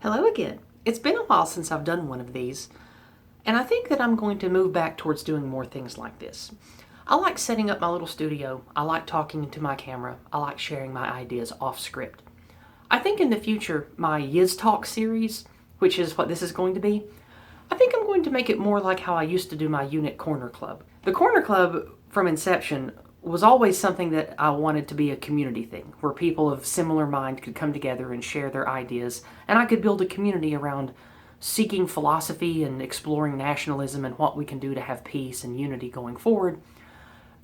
Hello again. It's been a while since I've done one of these, and I think that I'm going to move back towards doing more things like this. I like setting up my little studio, I like talking into my camera, I like sharing my ideas off script. I think in the future, my Yizz Talks series, which is what this is going to be, I think I'm going to make it more like how I used to do my Eunuch Corner Club. The Corner Club, from inception, was always something that I wanted to be a community thing, where people of similar mind could come together and share their ideas, and I could build a community around seeking philosophy and exploring nationalism and what we can do to have peace and unity going forward.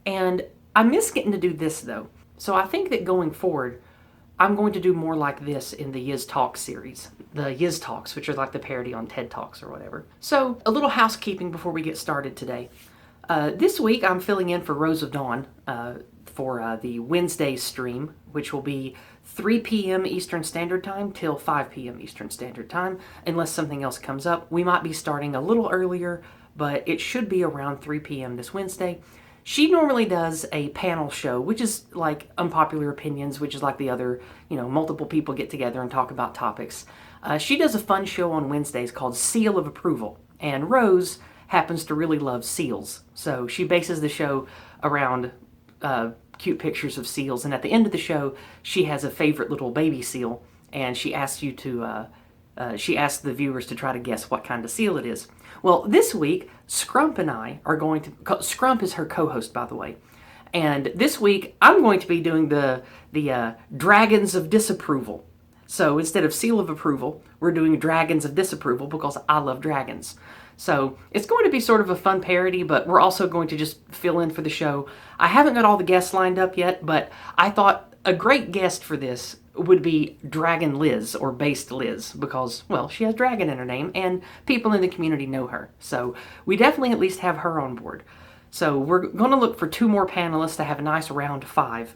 And I miss getting to do this though, so I think that going forward, I'm going to do more like this in the Yizz Talks series. The Yizz Talks, which are like the parody on TED Talks or whatever. So, a little housekeeping before we get started today. This week I'm filling in for Rose of Dawn for the Wednesday stream, which will be 3 p.m. Eastern Standard Time till 5 p.m. Eastern Standard Time, unless something else comes up. We might be starting a little earlier, but it should be around 3 p.m. this Wednesday. She normally does a panel show, which is like Unpopular Opinions, which is like the other, multiple people get together and talk about topics. She does a fun show on Wednesdays called Seal of Approval, and Rose happens to really love seals. So she bases the show around cute pictures of seals, and at the end of the show, she has a favorite little baby seal, and she asks she asks the viewers to try to guess what kind of seal it is. Well, this week, Scrump and I are going to... Scrump is her co-host, by the way. And this week, I'm going to be doing the Dragons of Disapproval. So instead of Seal of Approval, we're doing Dragons of Disapproval because I love dragons. So it's going to be sort of a fun parody, but we're also going to just fill in for the show. I haven't got all the guests lined up yet, but I thought a great guest for this would be Dragon Liz, or Based Liz, because, well, she has dragon in her name, and people in the community know her. So we definitely at least have her on board. So we're going to look for 2 more panelists to have a nice round 5.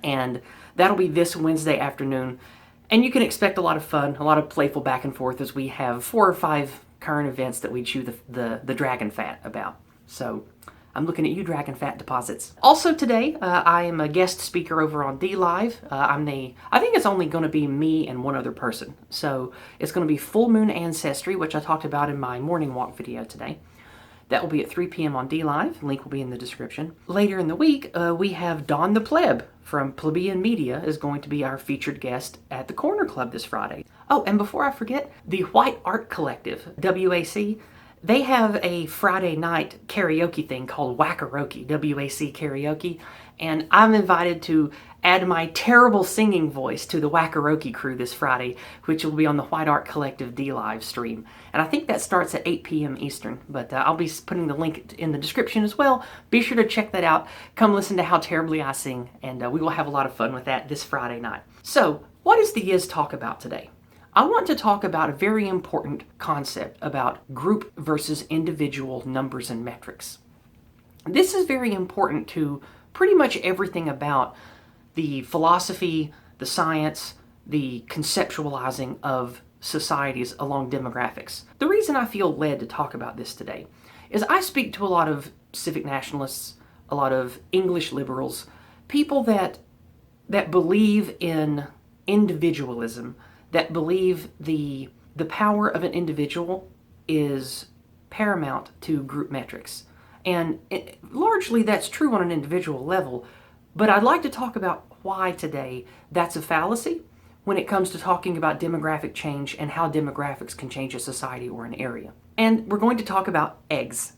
And that'll be this Wednesday afternoon. And you can expect a lot of fun, a lot of playful back and forth as we have 4 or 5 current events that we chew the dragon fat about. So I'm looking at you, Dragon Fat Deposits. Also today, I am a guest speaker over on DLive. I think it's only going to be me and one other person. So it's going to be Full Moon Ancestry, which I talked about in my morning walk video today. That will be at 3 p.m. on DLive. Link will be in the description. Later in the week, we have Dawn the Pleb from Plebeian Media is going to be our featured guest at the Corner Club this Friday. Oh, and before I forget, the White Art Collective, WAC, they have a Friday night karaoke thing called Wackaroke, WAC Karaoke, and I'm invited to add my terrible singing voice to the Wackaroke crew this Friday, which will be on the White Art Collective DLive stream. And I think that starts at 8 p.m. Eastern, but I'll be putting the link in the description as well. Be sure to check that out. Come listen to how terribly I sing, and we will have a lot of fun with that this Friday night. So, what is the Yizz Talk about today? I want to talk about a very important concept about group versus individual numbers and metrics. This is very important to pretty much everything about the philosophy, the science, the conceptualizing of societies along demographics. The reason I feel led to talk about this today is I speak to a lot of civic nationalists, a lot of English liberals, people that believe in individualism, that believe the power of an individual is paramount to group metrics. And largely that's true on an individual level, but I'd like to talk about why today that's a fallacy when it comes to talking about demographic change and how demographics can change a society or an area. And we're going to talk about eggs.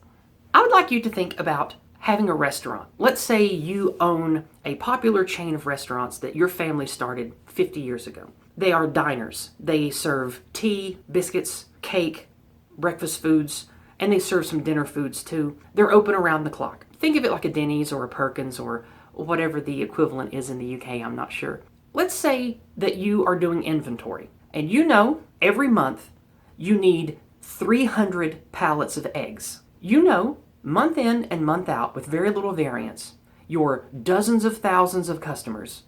I would like you to think about having a restaurant. Let's say you own a popular chain of restaurants that your family started 50 years ago. They are diners. They serve tea, biscuits, cake, breakfast foods, and they serve some dinner foods too. They're open around the clock. Think of it like a Denny's or a Perkins or whatever the equivalent is in the UK, I'm not sure. Let's say that you are doing inventory, and you know every month you need 300 pallets of eggs. You know, month in and month out, with very little variance, your dozens of thousands of customers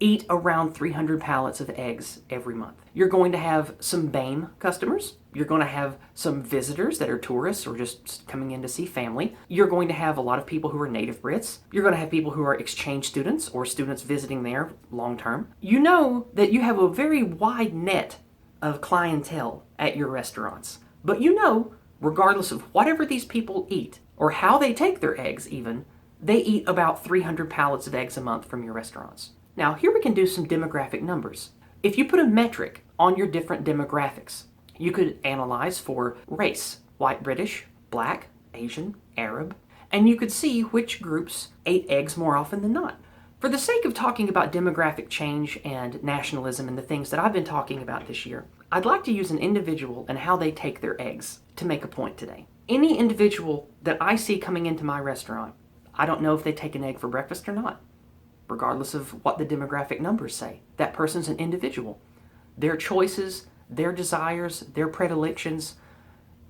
eat around 300 pallets of eggs every month. You're going to have some BAME customers. You're going to have some visitors that are tourists or just coming in to see family. You're going to have a lot of people who are native Brits. You're going to have people who are exchange students or students visiting there long term. You know that you have a very wide net of clientele at your restaurants. But you know, regardless of whatever these people eat, or how they take their eggs even, they eat about 300 pallets of eggs a month from your restaurants. Now, here we can do some demographic numbers. If you put a metric on your different demographics, you could analyze for race, white British, black, Asian, Arab, and you could see which groups ate eggs more often than not. For the sake of talking about demographic change and nationalism and the things that I've been talking about this year, I'd like to use an individual and how they take their eggs to make a point today. Any individual that I see coming into my restaurant, I don't know if they take an egg for breakfast or not, regardless of what the demographic numbers say. That person's an individual. Their choices, their desires, their predilections,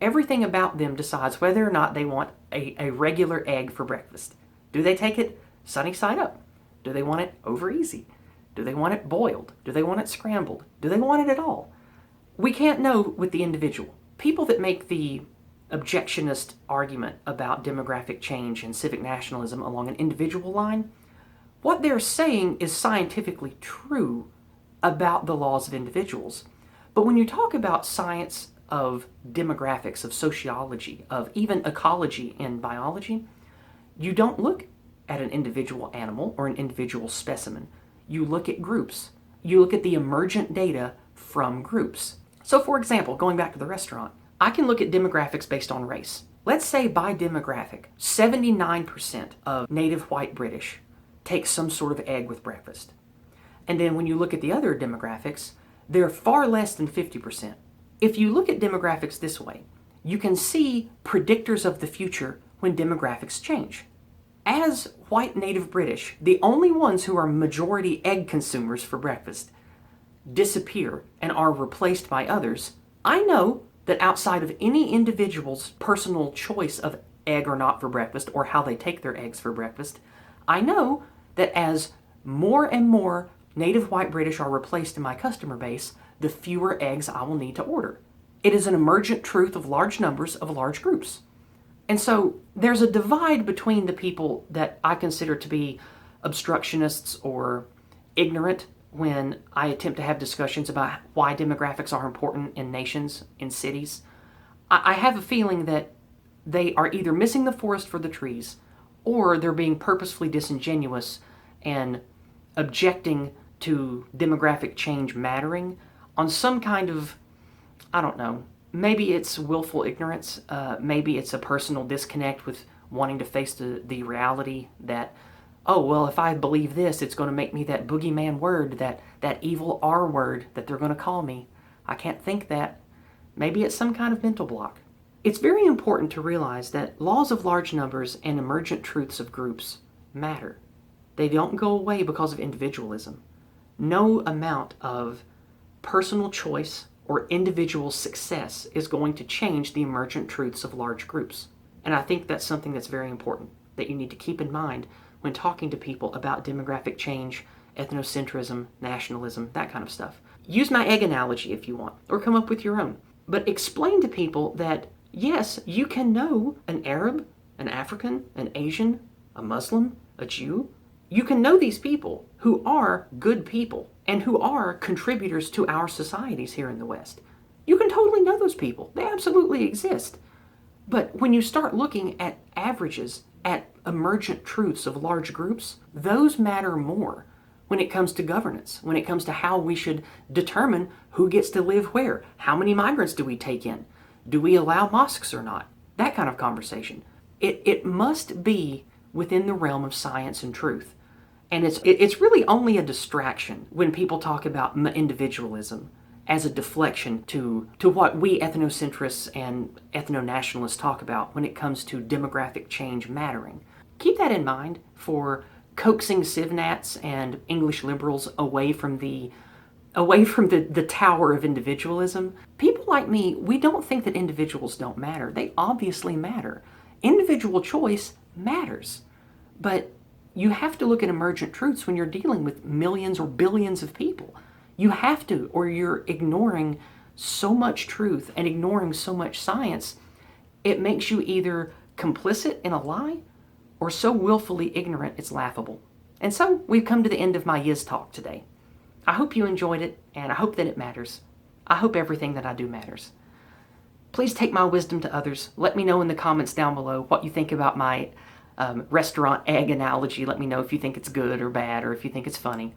everything about them decides whether or not they want a regular egg for breakfast. Do they take it sunny side up? Do they want it over easy? Do they want it boiled? Do they want it scrambled? Do they want it at all? We can't know with the individual. People that make the objectionist argument about demographic change and civic nationalism along an individual line, what they're saying is scientifically true about the laws of individuals. But when you talk about science of demographics, of sociology, of even ecology and biology, you don't look at an individual animal or an individual specimen. You look at groups. You look at the emergent data from groups. So for example, going back to the restaurant, I can look at demographics based on race. Let's say by demographic, 79% of native white British take some sort of egg with breakfast. And then when you look at the other demographics, they're far less than 50%. If you look at demographics this way, you can see predictors of the future when demographics change. As white native British, the only ones who are majority egg consumers for breakfast, disappear and are replaced by others, I know that outside of any individual's personal choice of egg or not for breakfast, or how they take their eggs for breakfast, I know that as more and more native white British are replaced in my customer base, the fewer eggs I will need to order. It is an emergent truth of large numbers of large groups. And so there's a divide between the people that I consider to be obstructionists or ignorant when I attempt to have discussions about why demographics are important in nations, in cities. I have a feeling that they are either missing the forest for the trees, or they're being purposefully disingenuous and objecting to demographic change mattering on some kind of, I don't know, maybe it's willful ignorance, maybe it's a personal disconnect with wanting to face the reality that, oh, well, if I believe this, it's going to make me that boogeyman word, that evil R word that they're going to call me. I can't think that. Maybe it's some kind of mental block. It's very important to realize that laws of large numbers and emergent truths of groups matter. They don't go away because of individualism. No amount of personal choice or individual success is going to change the emergent truths of large groups. And I think that's something that's very important that you need to keep in mind when talking to people about demographic change, ethnocentrism, nationalism, that kind of stuff. Use my egg analogy if you want, or come up with your own. But explain to people that, yes, you can know an Arab, an African, an Asian, a Muslim, a Jew. You can know these people who are good people and who are contributors to our societies here in the West. You can totally know those people. They absolutely exist. But when you start looking at averages, at emergent truths of large groups, those matter more when it comes to governance, when it comes to how we should determine who gets to live where. How many migrants do we take in? Do we allow mosques or not? That kind of conversation. It must be within the realm of science and truth. And it's really only a distraction when people talk about individualism as a deflection to what we ethnocentrists and ethno-nationalists talk about when it comes to demographic change mattering. Keep that in mind for coaxing CivNats and English liberals away from the tower of individualism. People like me, we don't think that individuals don't matter. They obviously matter. Individual choice matters. But you have to look at emergent truths when you're dealing with millions or billions of people. You have to, or you're ignoring so much truth and ignoring so much science. It makes you either complicit in a lie or so willfully ignorant it's laughable. And so we've come to the end of my Yizz Talk today. I hope you enjoyed it, and I hope that it matters. I hope everything that I do matters. Please take my wisdom to others. Let me know in the comments down below what you think about my restaurant egg analogy. Let me know if you think it's good or bad, or if you think it's funny.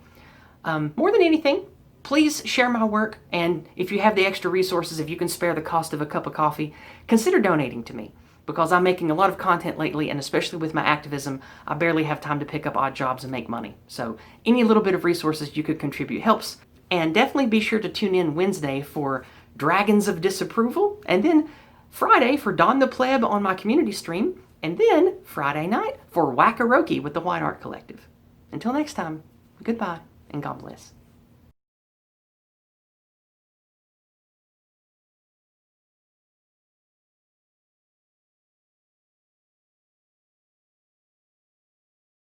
More than anything, please share my work, and if you have the extra resources, if you can spare the cost of a cup of coffee, consider donating to me, because I'm making a lot of content lately, and especially with my activism, I barely have time to pick up odd jobs and make money. So any little bit of resources you could contribute helps. And definitely be sure to tune in Wednesday for Dragons of Disapproval, and then Friday for Don the Pleb on my community stream, and then Friday night for Wackaroki with the White Art Collective. Until next time, goodbye and God bless.